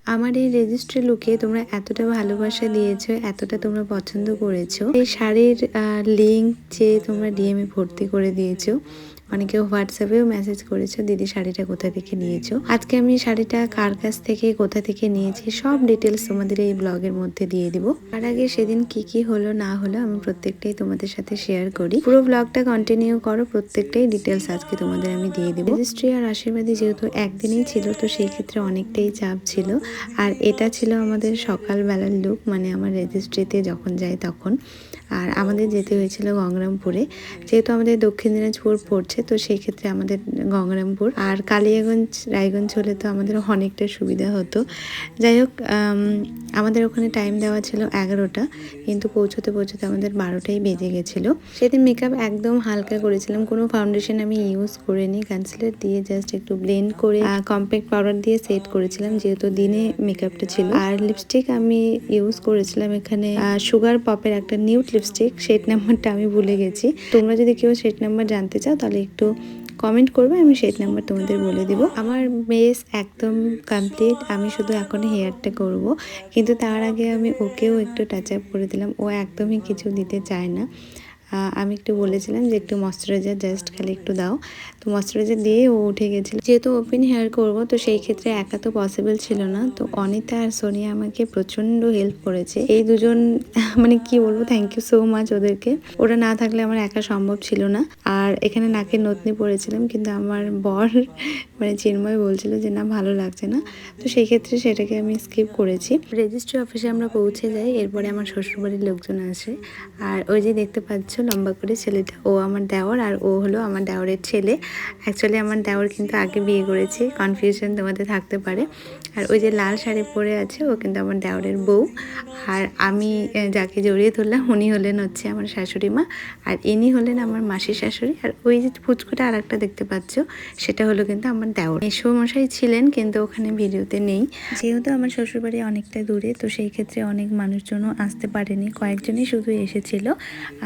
আমার এই রেজিস্ট্রি লুকে তোমরা এতটা ভালোবাসা দিয়েছো, এতটা তোমরা পছন্দ করেছো। এই শাড়ির লিঙ্ক যে তোমরা ডিএমে ভর্তি করে দিয়েছো, অনেকে হোয়াটসঅ্যাপেও মেসেজ করেছো দিদি শাড়িটা কোথা থেকে নিয়েছো। আজকে আমি শাড়িটা কার কাছ থেকে কোথা থেকে নিয়েছি সব ডিটেলস তোমাদের এই ব্লগের মধ্যে দিয়ে দিব। তার আগে সেদিন কি কি হলো না হলো আমি প্রত্যেকটাই তোমাদের সাথে শেয়ার করি। পুরো ব্লগটা কন্টিনিউ করো, প্রত্যেকটাই ডিটেলস আজকে তোমাদের আমি দিয়ে দিব। রেজিস্ট্রি আর আশীর্বাদী যেহেতু একদিনেই ছিল, তো সেই ক্ষেত্রে অনেকটাই চাপ ছিল। আর এটা ছিল আমাদের সকালবেলার লুক, মানে আমার রেজিস্ট্রিতে যখন যাই তখন। আর আমাদের যেতে হয়েছিল গঙ্গারামপুরে, যেহেতু আমাদের দক্ষিণ দিনাজপুর পড়ছে, তো সেই ক্ষেত্রে আমাদের গঙ্গারামপুর আর কালিয়াগঞ্জ রায়গঞ্জ হলে তো আমাদের অনেকটা সুবিধা হতো। যাই হোক, আমাদের ওখানে টাইম দেওয়া ছিল 11টা, কিন্তু পৌঁছতে পৌঁছতে আমাদের 12টাই বেজে গেছিলো। সেদিন মেকআপ একদম হালকা করেছিলাম, কোনো ফাউন্ডেশন আমি ইউজ করিনি, কনসিলার দিয়ে জাস্ট একটু ব্লেন্ড করে কম্প্যাক্ট পাউডার দিয়ে সেট করেছিলাম, যেহেতু দিনে মেকআপটা ছিল। আর লিপস্টিক আমি ইউজ করেছিলাম এখানে সুগার পপের একটা নিউড লিপস্টিক, শেড নাম্বারটা আমি ভুলে গেছি। তোমরা যদি কেউ শেড নাম্বার জানতে চাও তাহলে একটু কমেন্ট করবে, আমি শেড নাম্বার তোমাদের বলে দিব। আমার বেস একদম কমপ্লিট, আমি শুধু এখন হেয়ারটা করব, কিন্তু তার আগে আমি ওকেও একটু টাচ আপ করে দিলাম। ও একদমই কিছু দিতে চায় না। আমি একটু বলেছিলাম যে একটু ময়শ্চারাইজার জাস্ট খালি একটু দাও, তো ময়শ্চারাইজার দিয়ে ও উঠে গেছিলো। যেহেতু ওপেন হেয়ার করব, তো সেই ক্ষেত্রে একা তো পসিবল ছিল না, তো অনিতা আর সোনিয়া আমাকে প্রচণ্ড হেল্প করেছে। এই দুজন মানে কি বলবো, থ্যাংক ইউ সো মাচ ওদেরকে। ওরা না থাকলে আমার একা সম্ভব ছিল না। আর এখানে নাকের নথনি পরেছিলাম, কিন্তু আমার বর মানে চিন্ময় বলছিল যে না ভালো লাগছে না, তো সেই ক্ষেত্রে সেটাকে আমি স্কিপ করেছি। রেজিস্ট্রি অফিসে আমরা পৌঁছে যাই, এরপরে আমার শ্বশুরবাড়ির লোকজন আসে। আর ওই যে দেখতে পাচ্ছ লম্বা করে ছেলেটা, ও আমার দেওর, আর ও হলো আমার দেওরের ছেলে। অ্যাকচুয়ালি আমার দেওর কিন্তু আগে বিয়ে করেছে, কনফিউশন তোমাদের থাকতে পারে। আর ওই যে লাল শাড়ি পরে আছে ও কিন্তু আমার দেওরের বউ। আর আমি যাকে জড়িয়ে ধরলাম উনি হলেন হচ্ছে আমার শাশুড়ি মা, আর ইনি হলেন আমার মাসির শাশুড়ি। আর ওই যে ফুচকুটা আর একটা দেখতে পাচ্ছ, সেটা হলো কিন্তু আমার দেওর। মেসোমশাই ছিলেন কিন্তু ওখানে ভিডিওতে নেই, যেহেতু আমার শ্বশুরবাড়ি অনেকটা দূরে, তো সেই ক্ষেত্রে অনেক মানুষজনও আসতে পারেনি, কয়েকজনই শুধু এসেছিল।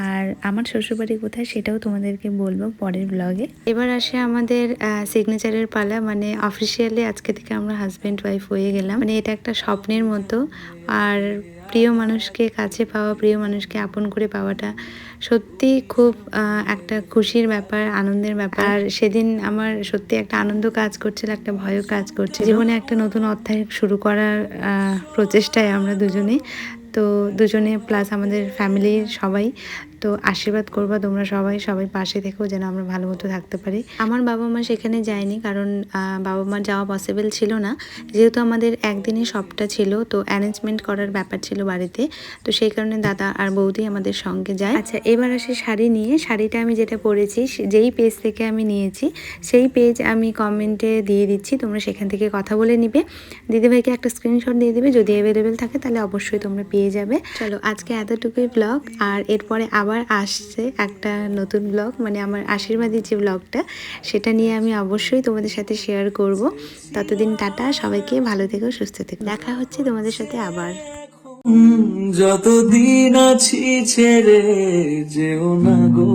আর আমার শ্বশুরবাড়ি কোথায় সেটাও তোমাদেরকে বলবো পরের ব্লগে। এবার আসে আমাদের সিগনেচারের পালা, মানে অফিসিয়ালি আজকে থেকে আমরা হাজব্যান্ড ওয়াইফ হয়ে গেলাম। মানে এটা একটা স্বপ্নের মতো। আর প্রিয় মানুষকে কাছে পাওয়া, প্রিয় মানুষকে আপন করে পাওয়াটা সত্যি খুব একটা খুশির ব্যাপার, আনন্দের ব্যাপার। আর সেদিন আমার সত্যি একটা আনন্দ কাজ করছিল, একটা ভয়ও কাজ করছে। জীবনে একটা নতুন অধ্যায় শুরু করার প্রচেষ্টায় আমরা দুজনে, তো দুজনে প্লাস আমাদের ফ্যামিলির সবাই। তো আশীর্বাদ করবা তোমরা সবাই, সবাই পাশে থেকেও যেন আমরা ভালো মতো থাকতে পারি। আমার বাবা মা সেখানে যায়নি, কারণ বাবা মা যাওয়া পসিবল ছিল না, যেহেতু আমাদের একদিনই সবটা ছিল, তো অ্যারেঞ্জমেন্ট করার ব্যাপার ছিল বাড়িতে, তো সেই কারণে দাদা আর বৌদি আমাদের সঙ্গে যায়। আচ্ছা, এবার আসে শাড়ি নিয়ে। শাড়িটা আমি যেটা পরেছি, যেই পেজ থেকে আমি নিয়েছি সেই পেজ আমি কমেন্টে দিয়ে দিচ্ছি, তোমরা সেখান থেকে কথা বলে নিবে। দিদিভাইকে একটা স্ক্রিনশট দিয়ে দিবে, যদি অ্যাভেলেবেল থাকে তাহলে অবশ্যই তোমরা পেয়ে যাবে। চলো আজকে এতটুকুই ব্লগ, আর এরপরে আবার আসছে একটা নতুন ব্লগ, মানে আমার আশীর্বাদী যে ব্লগটা, সেটা নিয়ে আমি অবশ্যই তোমাদের সাথে শেয়ার করব। ততদিন টাটা, সবাইকে ভালো থেকো, সুস্থ থেকো, দেখা হচ্ছে তোমাদের সাথে আবার। যতদিন আছি ছেড়ে যেও না গো।